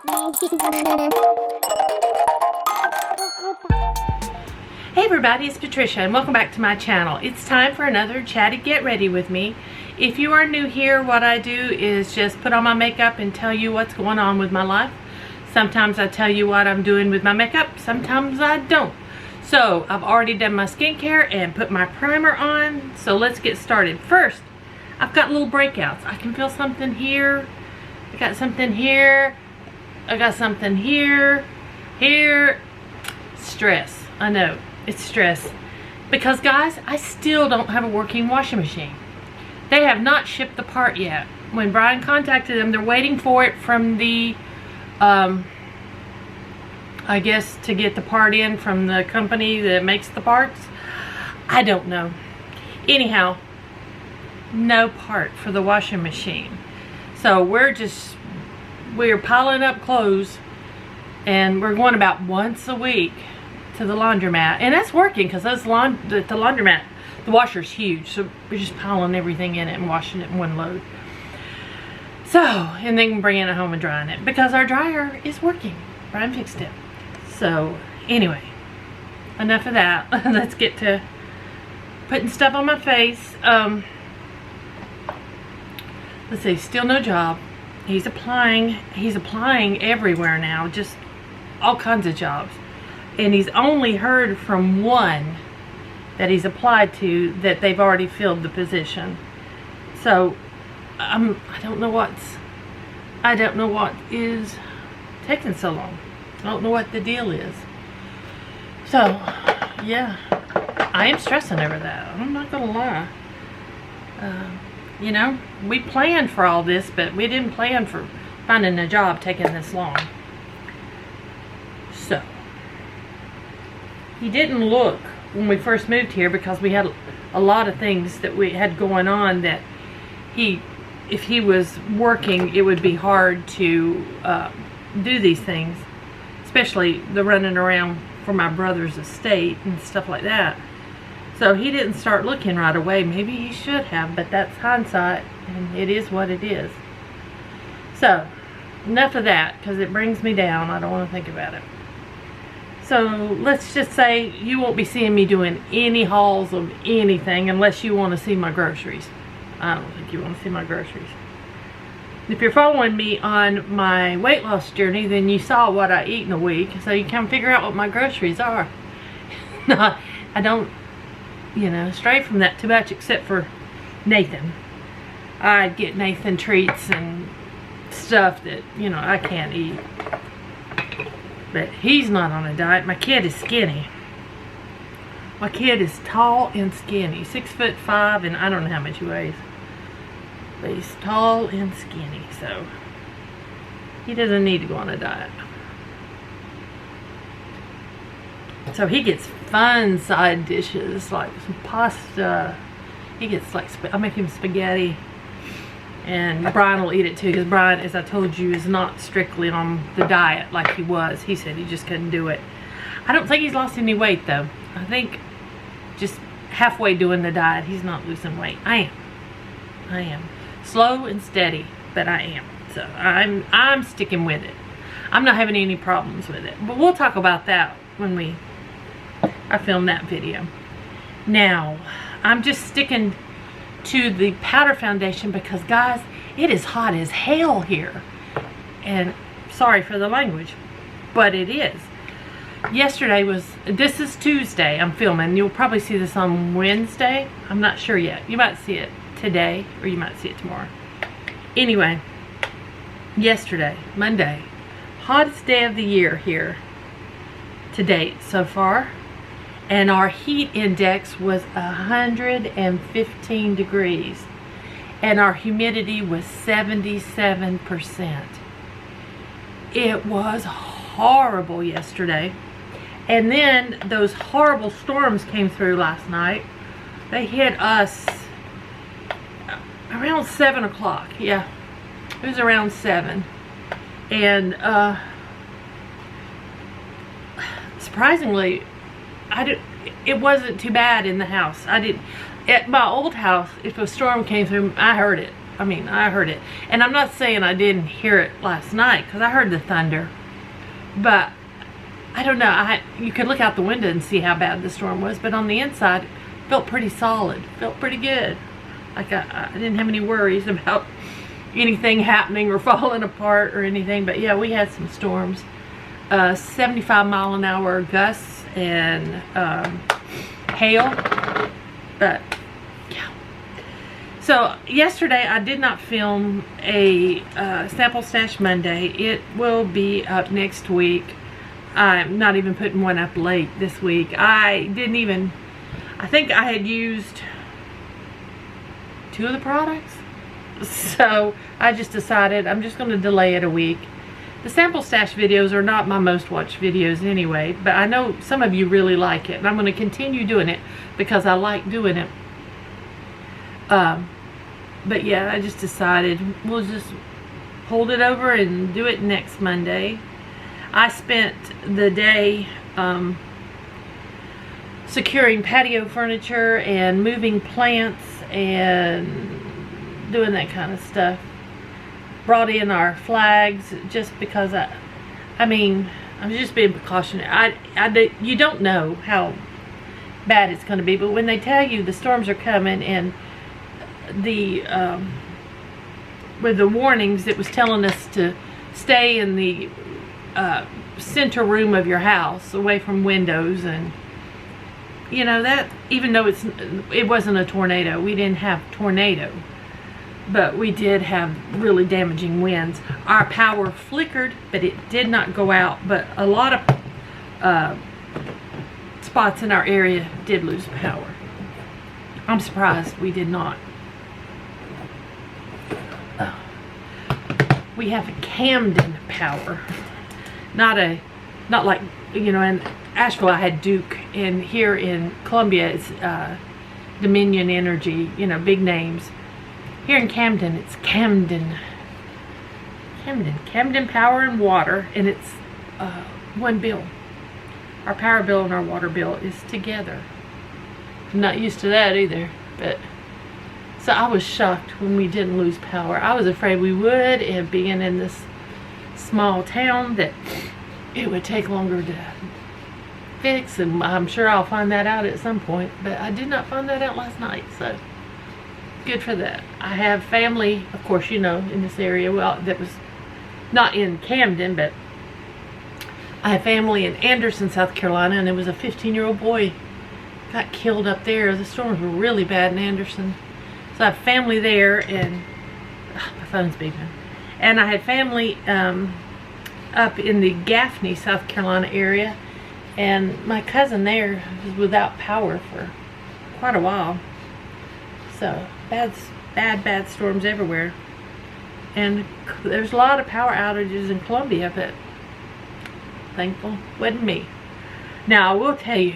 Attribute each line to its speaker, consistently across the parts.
Speaker 1: Hey everybody, it's Patricia and welcome back to my channel. It's time for another Chatty Get Ready with me. If you are new here, what I do is just put on my makeup and tell you what's going on with my life. Sometimes I tell you what I'm doing with my makeup, sometimes I don't. So I've already done my skincare and put my primer on, so let's get started. First, I've got little breakouts. I can feel something here, I got something here, I got something here, here. Stress, I know. It's stress because guys, I still don't have a working washing machine. They have not shipped the part yet. When Brian contacted them, they're waiting for it from the I guess to get the part in from the company that makes the parts. I don't know. Anyhow, no part for the washing machine. So we're piling up clothes and we're going about once a week to the laundromat, and that's working because the laundromat, the washer's huge, so we're just piling everything in it and washing it in one load. So, and then bringing it home and drying it because our dryer is working. Brian fixed it. So, anyway, enough of that. Let's get to putting stuff on my face. Let's see, still no job. He's applying everywhere now, just all kinds of jobs. And he's only heard from one that he's applied to that they've already filled the position. So I don't know what is taking so long. I don't know what the deal is. So yeah, I am stressing over that. I'm not gonna lie. You know, we planned for all this, but we didn't plan for finding a job taking this long. So he didn't look when we first moved here because we had a lot of things that we had going on that if he was working, it would be hard to do these things, especially the running around for my brother's estate and stuff like that. So he didn't start looking right away. Maybe he should have, but that's hindsight, and it is what it is. So enough of that because it brings me down. I don't want to think about it. So let's just say you won't be seeing me doing any hauls of anything unless you want to see my groceries. I don't think you want to see my groceries. If you're following me on my weight loss journey, then you saw what I eat in a week, so you can figure out what my groceries are. No, I don't, you know, stray from that too much except for Nathan. I get Nathan treats and stuff that, you know, I can't eat. But he's not on a diet. My kid is skinny. My kid is tall and skinny. 6'5", and I don't know how much he weighs. But he's tall and skinny, so he doesn't need to go on a diet. So he gets fun side dishes like some pasta. He gets like, I make him spaghetti. And Brian will eat it too, because Brian, as I told you, is not strictly on the diet like he was. He said he just couldn't do it. I don't think he's lost any weight though. I think just halfway doing the diet, he's not losing weight. I am. Slow and steady, but I am. So I'm sticking with it. I'm not having any problems with it. But we'll talk about that when I film that video. Now, I'm just sticking to the powder foundation because guys, it is hot as hell here, and sorry for the language, but it is. This is Tuesday I'm filming. You'll probably see this on Wednesday. I'm not sure yet. You might see it today or you might see it tomorrow. Anyway, yesterday, Monday, hottest day of the year here to date so far. And our heat index was 115 degrees. And our humidity was 77%. It was horrible yesterday. And then those horrible storms came through last night. They hit us around 7 o'clock. Yeah, it was around 7. And surprisingly, it wasn't too bad in the house. At my old house, if a storm came through, I heard it. I mean, I heard it. And I'm not saying I didn't hear it last night, because I heard the thunder. But I don't know. You could look out the window and see how bad the storm was. But on the inside, it felt pretty solid. Felt pretty good. Like I didn't have any worries about anything happening or falling apart or anything. But yeah, we had some storms. 75-mile-an-hour gusts and hail. But yeah. So yesterday I did not film a Sample Stash Monday. It will be up next week. I'm not even putting one up late this week. I think I had used 2 of the products. So I just decided I'm just going to delay it a week. The Sample Stash videos are not my most watched videos anyway, but I know some of you really like it, and I'm going to continue doing it because I like doing it. But yeah, I just decided we'll just hold it over and do it next Monday. I spent the day securing patio furniture and moving plants and doing that kind of stuff. Brought in our flags just because I mean, I'm just being precautionary. You don't know how bad it's going to be, but when they tell you the storms are coming and with the warnings, it was telling us to stay in the center room of your house, away from windows, and you know that even though it wasn't a tornado, we didn't have tornado. But we did have really damaging winds. Our power flickered, but it did not go out. But a lot of spots in our area did lose power. I'm surprised we did not. We have Camden power. Not like, you know, in Asheville I had Duke, and here in Columbia it's Dominion Energy, you know, big names. Here in Camden, it's Camden Power and Water, and it's one bill. Our power bill and our water bill is together. I'm not used to that either, but so I was shocked when we didn't lose power. I was afraid we would, and being in this small town that it would take longer to fix, and I'm sure I'll find that out at some point, but I did not find that out last night, so good for that. I have family, of course, you know, in this area. Well, that was not in Camden, but I have family in Anderson, South Carolina, and there was a 15-year-old boy got killed up there. The storms were really bad in Anderson. So I have family there, and my phone's beeping. And I had family up in the Gaffney, South Carolina area, and my cousin there was without power for quite a while. So bad storms everywhere, and there's a lot of power outages in Columbia, but thankful wasn't me. Now I will tell you,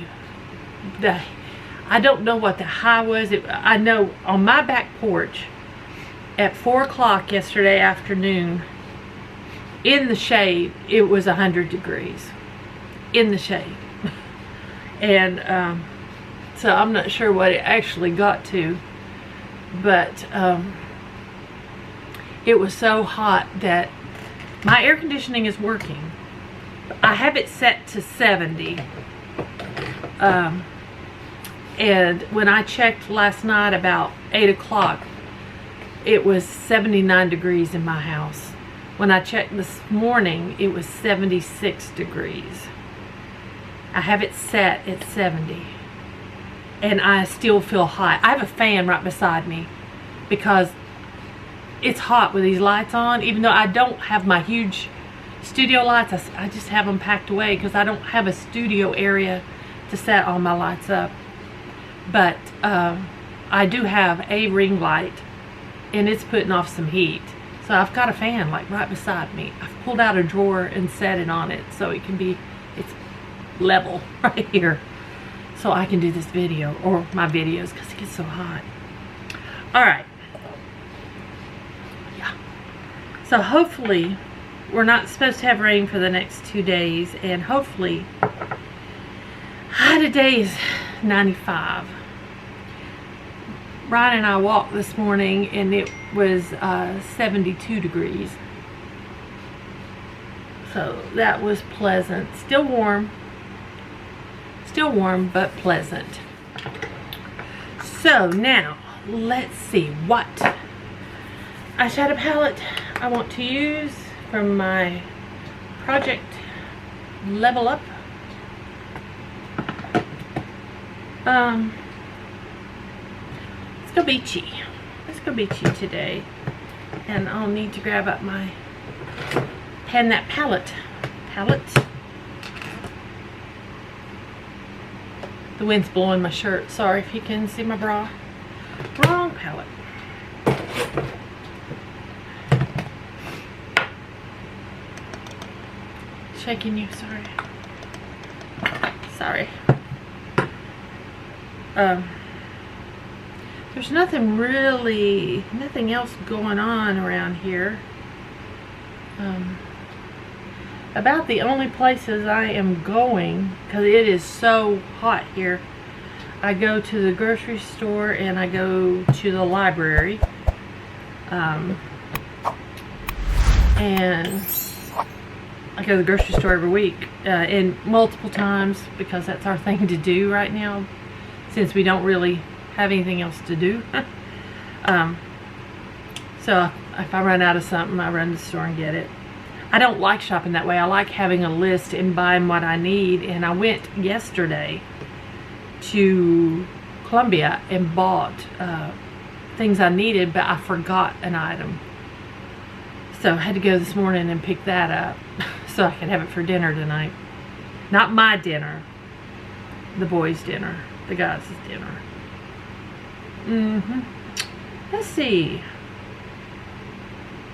Speaker 1: I don't know what the high was. I know on my back porch at 4 o'clock yesterday afternoon, in the shade, it was 100 degrees in the shade. And so I'm not sure what it actually got to, but it was so hot that my air conditioning is working. I have it set to 70, and when I checked last night about 8 o'clock, it was 79 degrees in my house. When I checked this morning, it was 76 degrees. I have it set at 70. And I still feel hot. I have a fan right beside me because it's hot with these lights on. Even though I don't have my huge studio lights, I just have them packed away because I don't have a studio area to set all my lights up. But I do have a ring light, and it's putting off some heat. So I've got a fan like right beside me. I've pulled out a drawer and set it on it so it can be, it's level right here. So I can do this video, or my videos, because it gets so hot. Alright. Yeah. So hopefully, we're not supposed to have rain for the next 2 days, and hopefully, today is 95. Brian and I walked this morning and it was 72 degrees. So that was pleasant. Still warm, but pleasant. So now, let's see what eyeshadow palette I want to use from my project Level Up. Let's go Beachy. Let's go Beachy today. And I'll need to grab up my pen, that palette. The wind's blowing my shirt. Sorry if you can see my bra. Wrong palette. Shaking you, sorry. Sorry. There's nothing else going on around here. About the only places I am going, because it is so hot here, I go to the grocery store and I go to the library. And I go to the grocery store every week, and multiple times, because that's our thing to do right now, since we don't really have anything else to do. So if I run out of something, I run to the store and get it. I don't like shopping that way. I like having a list and buying what I need. And I went yesterday to Columbia and bought things I needed, but I forgot an item. So I had to go this morning and pick that up so I could have it for dinner tonight. Not my dinner, the boys' dinner, the guys' dinner. Let's see.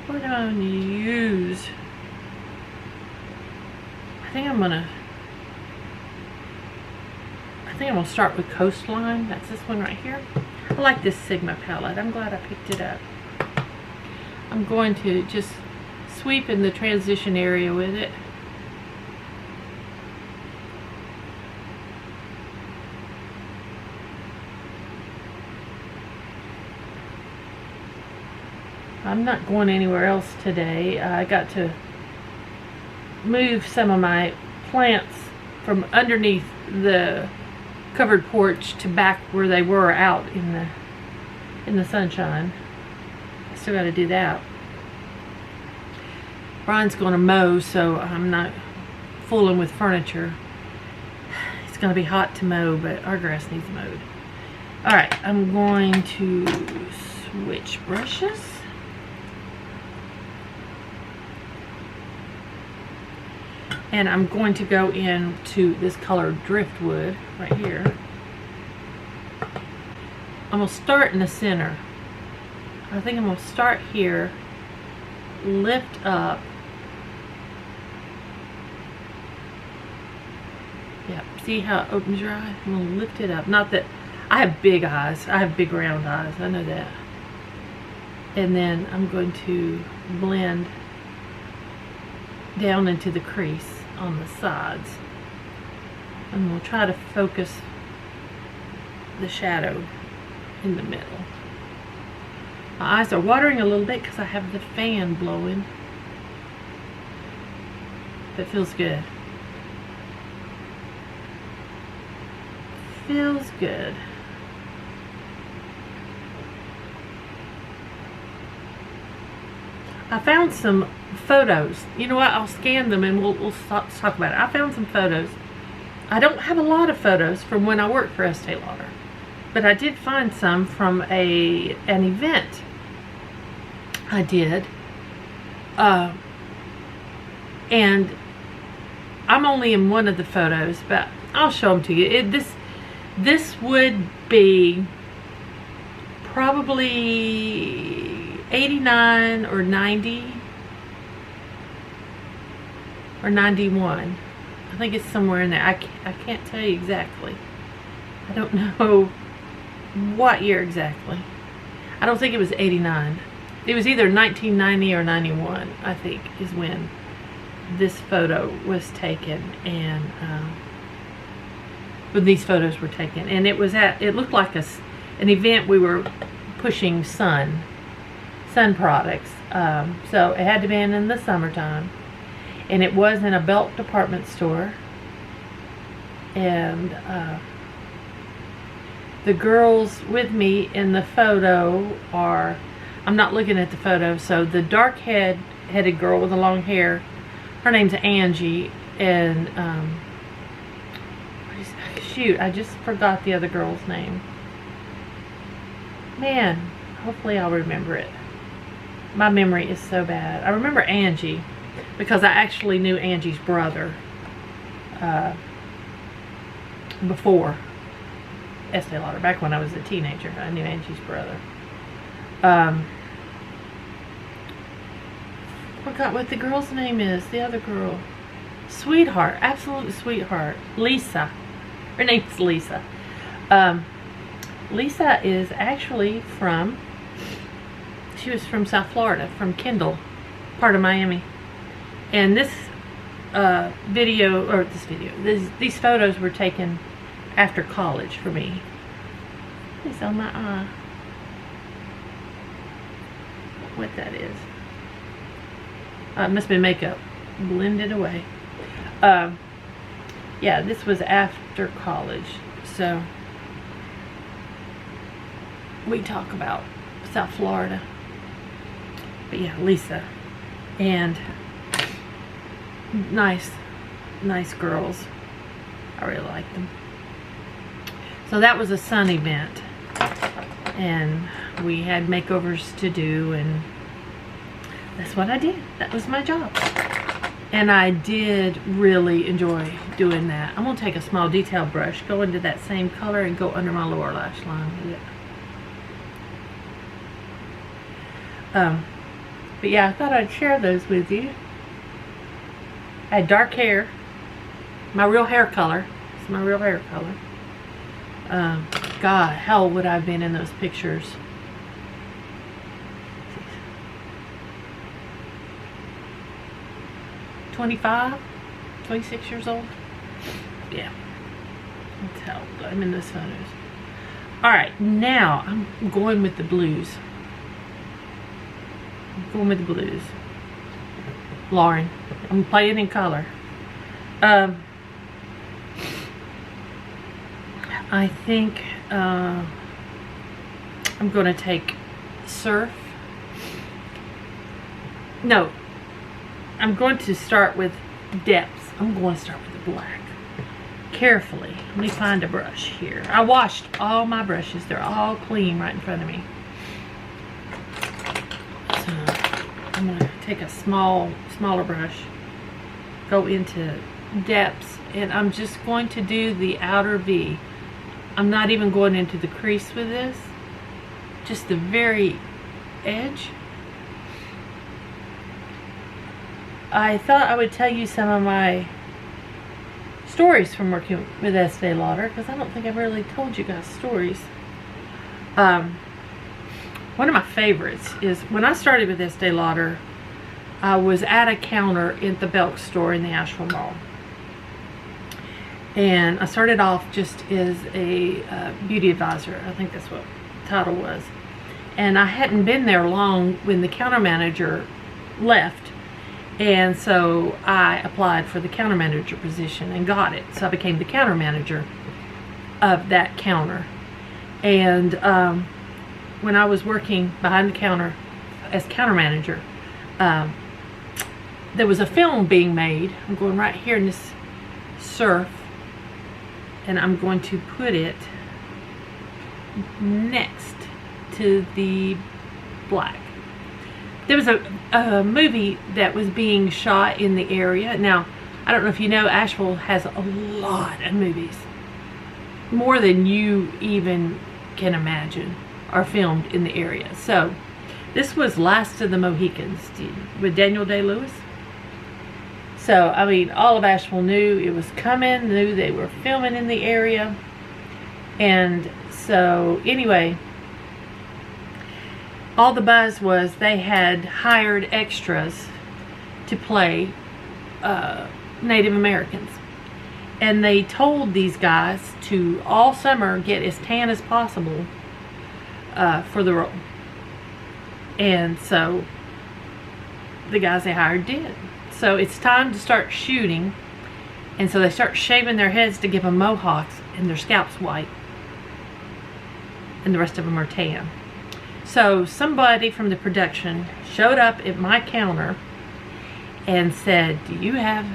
Speaker 1: What do I want to use? I think I'm gonna start with Coastline. That's this one right here. I like this Sigma palette. I'm glad I picked it up. I'm going to just sweep in the transition area with it. I'm not going anywhere else today. I got to move some of my plants from underneath the covered porch to back where they were out in the sunshine. I still got to do that. Brian's going to mow, so I'm not fooling with furniture. It's going to be hot to mow, but our grass needs mowed. Alright, I'm going to switch brushes. And I'm going to go into this color Driftwood right here. I'm going to start in the center. I think I'm going to start here, lift up. Yeah, see how it opens your eye? I'm going to lift it up. Not that I have big eyes. I have big round eyes. I know that. And then I'm going to blend down into the crease on the sides. And we'll try to focus the shadow in the middle. My eyes are watering a little bit because I have the fan blowing. That feels good. Feels good. I found some photos. You know what? I'll scan them and we'll talk about it. I found some photos. I don't have a lot of photos from when I worked for Estee Lauder, but I did find some from an event I did. And I'm only in one of the photos, but I'll show them to you. This would be probably 89 or 90 or 91. I think it's somewhere in there. I can't tell you exactly. I don't know what year exactly. I don't think it was 89. It was either 1990 or 91, I think, is when this photo was taken, and when these photos were taken. And it was it looked like an event we were pushing sun products. So it had to be in the summertime, and it was in a Belk department store. And the girls with me in the photo are, I'm not looking at the photo, so the dark-headed girl with the long hair, her name's Angie, and shoot, I just forgot the other girl's name. Man, hopefully I'll remember it. My memory is so bad. I remember Angie because I actually knew Angie's brother before Estee Lauder. Back when I was a teenager, I knew Angie's brother. Forgot what the girl's name is. The other girl, sweetheart, absolute sweetheart, Lisa. Her name's Lisa. Lisa is actually from, she was from South Florida, from Kendall, part of Miami. And this these photos were taken after college for me. It's on my eye. What that is. It must be makeup. Blended away. Yeah, this was after college. So we talk about South Florida. But yeah, Lisa. And nice girls. I really like them. So that was a sun event. And we had makeovers to do, and that's what I did. That was my job. And I did really enjoy doing that. I'm going to take a small detail brush, go into that same color, and go under my lower lash line with it. But yeah, I thought I'd share those with you. I had dark hair. My real hair color. It's my real hair color. God, how old would I have been in those pictures? 25, 26 years old. Yeah, that's how old I'm in those photos. Alright, now I'm going with the blues. Lauren, I'm playing in color. I think I'm going to take Surf. No, I'm going to start with depths. I'm going to start with the black. Carefully. Let me find a brush here. I washed all my brushes. They're all clean right in front of me. So I'm going to take a smaller brush, go into depths, and I'm just going to do the outer V. I'm not even going into the crease with this. Just the very edge. I thought I would tell you some of my stories from working with Estee Lauder, because I don't think I've really told you guys stories. One of my favorites is when I started with Estee Lauder, I was at a counter in the Belk store in the Asheville Mall. And I started off just as a beauty advisor. I think that's what the title was. And I hadn't been there long when the counter manager left. And so I applied for the counter manager position and got it. So I became the counter manager of that counter. And when I was working behind the counter as counter manager, there was a film being made. I'm going right here in this Surf. And I'm going to put it next to the black. There was a movie that was being shot in the area. Now, I don't know if you know, Asheville has a lot of movies. More than you even can imagine are filmed in the area. So, this was Last of the Mohicans with Daniel Day-Lewis. So, I mean, all of Asheville knew it was coming, knew they were filming in the area. And so, anyway, all the buzz was they had hired extras to play Native Americans. And they told these guys to all summer get as tan as possible for the role. And so the guys they hired did. So it's time to start shooting. And so they start shaving their heads to give them mohawks, and their scalp's white. And the rest of them are tan. So somebody from the production showed up at my counter and said, "Do you have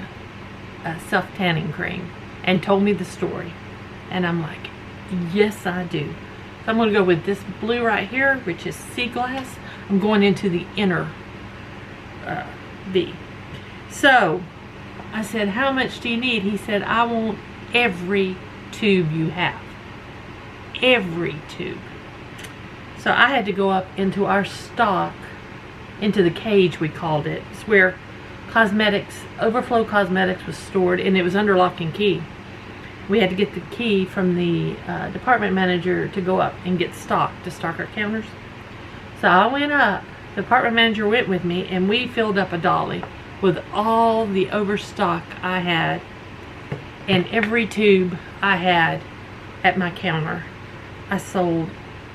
Speaker 1: a self-tanning cream?" And told me the story. And I'm like, yes, I do. So I'm going to go with this blue right here, which is sea glass. I'm going into the inner V. So I said, "How much do you need?" He said, "I want every tube you have. Every tube." So I had to go up into our stock, into the cage we called it. It's where cosmetics, overflow cosmetics was stored, and it was under lock and key. We had to get the key from the department manager to go up and get stock, to stock our counters. So I went up, the department manager went with me, and we filled up a dolly with all the overstock I had and every tube I had at my counter. I sold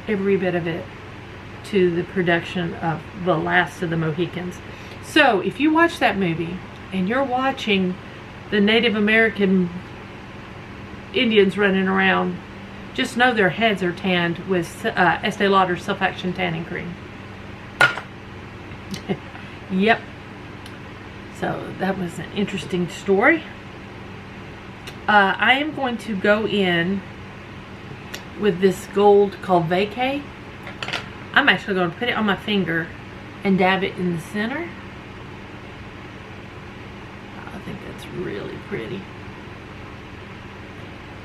Speaker 1: every bit of it to the production of The Last of the Mohicans. So if you watch that movie and you're watching the Native American Indians running around, just know their heads are tanned with Estee Lauder Self-Action Tanning Cream. Yep. So that was an interesting story. I am going to go in with this gold called Vacay. I'm actually going to put it on my finger and dab it in the center. I think that's really pretty.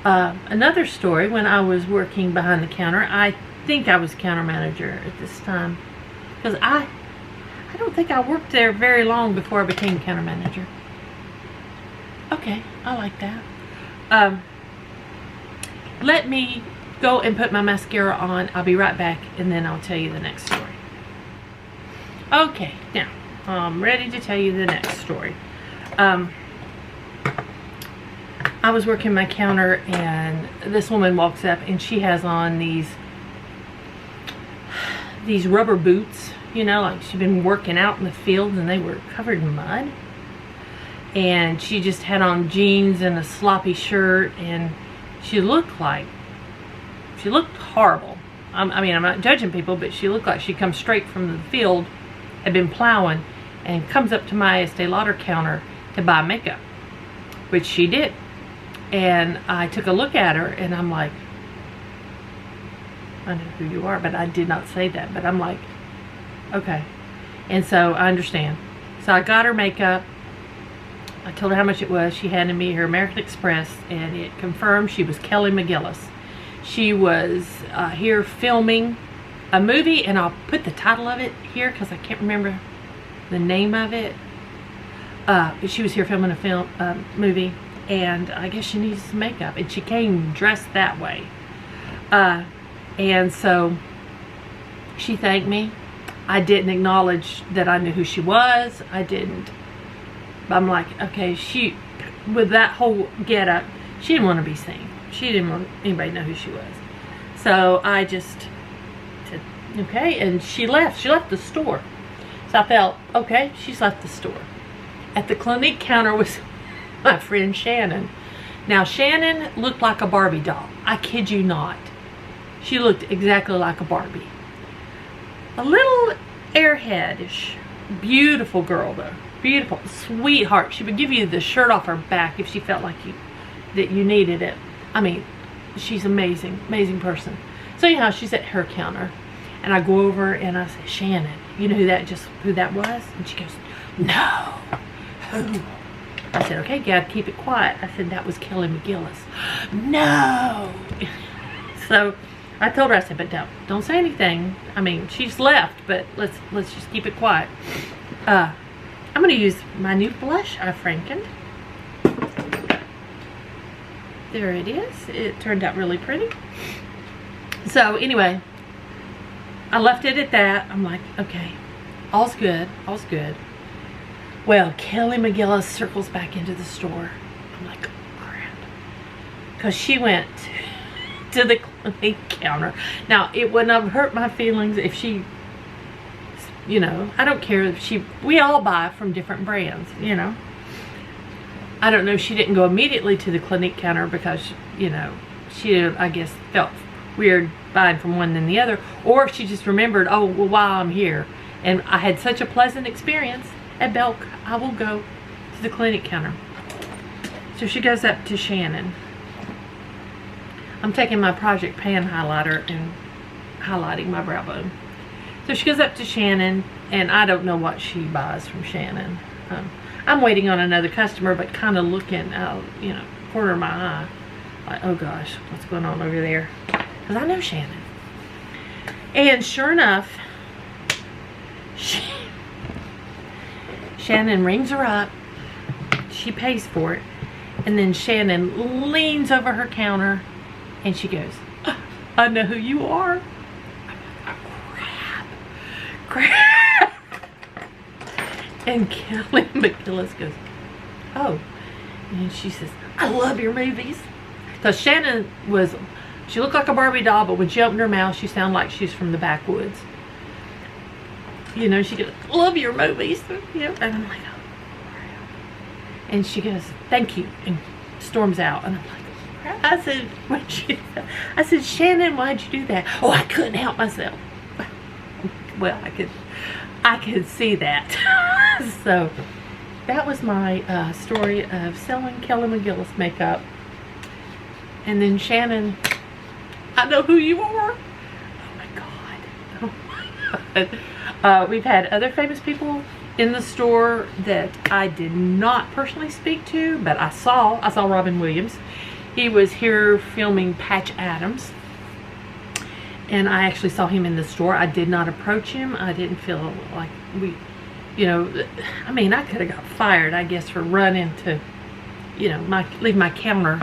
Speaker 1: Another story, when I was working behind the counter, I think I was counter manager at this time, because I don't think I worked there very long before I became counter manager. Okay, I like that. Let me go and put my mascara on. I'll be right back, and then I'll tell you the next story. Okay, now I'm ready to tell you the next story. I was working my counter, and this woman walks up, and she has on these rubber boots, you know, like she'd been working out in the field, and they were covered in mud. And she just had on jeans and a sloppy shirt, and she looked horrible. I mean, I'm not judging people, but she looked like she come straight from the field, had been plowing, and comes up to my Estee Lauder counter to buy makeup, which she did. And I took a look at her, and I'm like, I know who you are, but I did not say that. But I'm like, okay. And so I understand. So I got her makeup. I told her how much it was. She handed me her American Express, and it confirmed she was Kelly McGillis. She was here filming a movie, and I'll put the title of it here because I can't remember the name of it. But she was here filming a movie, and I guess she needs some makeup, and she came dressed that way. And so she thanked me. I didn't acknowledge that I knew who she was. I didn't. But I'm like, okay, she, with that whole getup, she didn't want to be seen. She didn't want anybody to know who she was. So I just said, okay, and she left. She left the store. So I felt, okay, she's left the store. At the Clinique counter was my friend Shannon. Now, Shannon looked like a Barbie doll. I kid you not. She looked exactly like a Barbie. A little airheadish. Beautiful girl, though. Beautiful. Sweetheart. She would give you the shirt off her back if she felt like that you needed it. I mean, she's amazing. Amazing person. So anyhow, she's at her counter. And I go over and I say, Shannon, you know who that was? And she goes, no. Who? I said, okay, gotta keep it quiet. I said, that was Kelly McGillis. No. So I told her, I said, but don't say anything. I mean, she's left, but let's just keep it quiet. I'm gonna use my new blush I frankened. There it is. It turned out really pretty. So anyway, I left it at that. I'm like, okay, all's good, all's good. Well, Kelly McGillis circles back into the store. I'm like, all right. Because she went to the Clinique counter. Now, it wouldn't have hurt my feelings if she, you know, I don't care if she, we all buy from different brands, you know. I don't know, she didn't go immediately to the Clinique counter because, you know, she, I guess, felt weird buying from one than the other, or if she just remembered, oh, well, while I'm here and I had such a pleasant experience at Belk, I will go to the Clinique counter. So she goes up to Shannon. I'm taking my Project Pan highlighter and highlighting my brow bone. So she goes up to Shannon, and I don't know what she buys from Shannon. I'm waiting on another customer, but kind of looking out, you know, corner of my eye, like, oh gosh, what's going on over there? Because I know Shannon. And sure enough, Shannon rings her up. She pays for it. And then Shannon leans over her counter and she goes, oh, I know who you are. I'm like, oh, crap. And Kelly McGillis goes, oh. And she says, I love your movies. Because Shannon was, she looked like a Barbie doll, but when she opened her mouth, she sounded like she's from the backwoods. You know, she goes, love your movies. You know, and I'm like, oh, crap. And she goes, thank you, and storms out. And I'm like, crap. I said, Shannon, why'd you do that? Oh, I couldn't help myself. Well, I could see that. So that was my story of selling Kelly McGillis makeup. And then Shannon, I know who you are. Oh my God. Oh my God. We've had other famous people in the store that I did not personally speak to, but I saw Robin Williams. He was here filming Patch Adams. And I actually saw him in the store. I did not approach him. I didn't feel like we, you know, I mean, I could have got fired, I guess, for running to, you know, leave my counter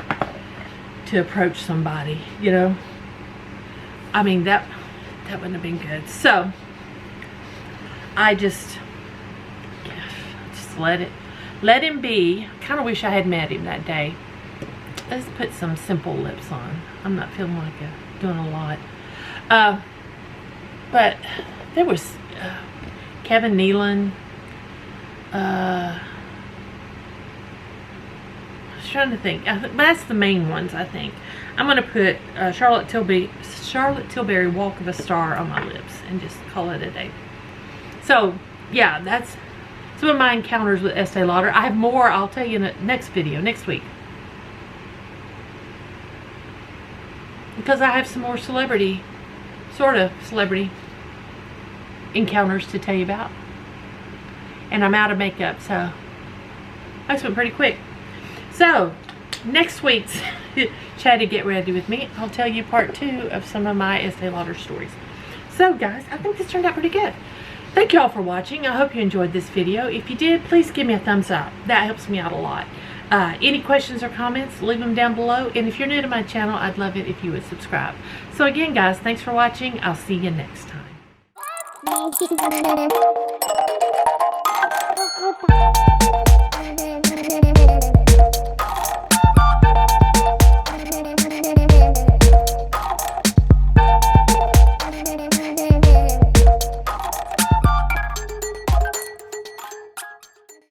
Speaker 1: to approach somebody, you know. I mean, that wouldn't have been good. So I just let him be. Kind of wish I had met him that day. Let's put some simple lips on. I'm not feeling like doing a lot. But there was Kevin Nealon. I was trying to think. That's the main ones, I think. I'm going to put Charlotte Tilbury Walk of a Star on my lips and just call it a day. So, yeah, that's some of my encounters with Estee Lauder. I have more, I'll tell you in the next video, next week. Because I have some more celebrity, sort of celebrity encounters to tell you about. And I'm out of makeup, so that's went pretty quick. So, next week's Chatty Get Ready with me, I'll tell you part 2 of some of my Estee Lauder stories. So, guys, I think this turned out pretty good. Thank you all for watching. I hope you enjoyed this video. If you did, please give me a thumbs up. That helps me out a lot. Any questions or comments, leave them down below. And if you're new to my channel, I'd love it if you would subscribe. So again, guys, thanks for watching. I'll see you next time.